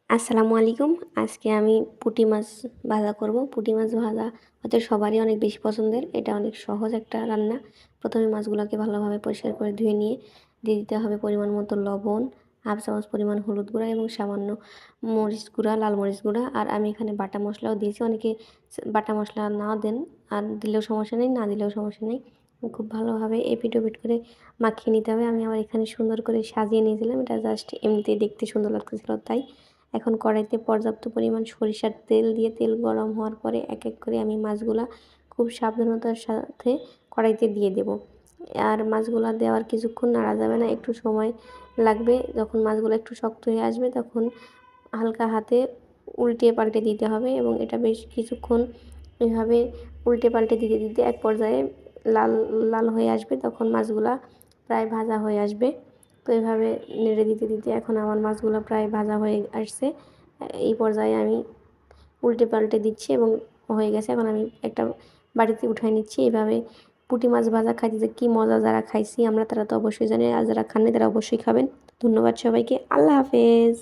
আসসালামু আলাইকুম। আজকে আমি পুঁটি মাছ ভাজা করব। পুঁটি মাছ ভাজা হয়তো সবারই অনেক বেশি পছন্দের। এটা অনেক সহজ একটা রান্না। প্রথমে মাছগুলোকে ভালোভাবে পরিষ্কার করে ধুয়ে নিয়ে দিয়ে দিতে হবে পরিমাণ মতো লবণ, হাফ চামচ পরিমাণ হলুদ গুঁড়া এবং সামান্য মরিচ গুঁড়া, লাল মরিচ গুঁড়া। আর আমি এখানে বাটা মশলাও দিয়েছি। অনেকে বাটা মশলা নাও দেন, আর দিলেও সমস্যা নেই, না দিলেও সমস্যা নেই। খুব ভালোভাবে এপিঠ ওপিঠ করে মাখিয়ে নিতে হবে। আমি আবার এখানে সুন্দর করে সাজিয়ে নিয়েছিলাম। এটা জাস্ট এমনিতেই দেখতে সুন্দর লাগতেছিল তাই। এখন কড়াইতে পর্যাপ্ত পরিমাণ সরিষার তেল দিয়ে তেল গরম হওয়ার পরে এক এক করে আমি মাছগুলা খুব সাবধানতার সাথে কড়াইতে দিয়ে দেব। আর মাছগুলা দেওয়ার কিছুক্ষণ নাড়া যাবে না, একটু সময় লাগবে। যখন মাছগুলো একটু শক্ত হয়ে আসবে তখন হালকা হাতে উল্টে পাল্টে দিতে হবে এবং এটা বেশ কিছুক্ষণ এভাবে উল্টে পাল্টে দিতে দিতে এক পর্যায়ে লাল লাল হয়ে আসবে, তখন মাছগুলা প্রায় ভাজা হয়ে আসবে। তো এভাবে নেড়ে দিতে দিতে এখন আমার মাছগুলো প্রায় ভাজা হয়ে আসছে। এই পর্যায়ে আমি উল্টে পাল্টে দিচ্ছি এবং হয়ে গেছে। এখন আমি একটা বাটিতে উঠাই নিচ্ছি। এভাবে পুঁটি মাছ ভাজা খাইতে যে কী মজা, যারা খাইছি আমরা তারা তো অবশ্যই জানি, আর যারা খাননি তারা অবশ্যই খাবেন। ধন্যবাদ সবাইকে। আল্লাহ হাফেজ।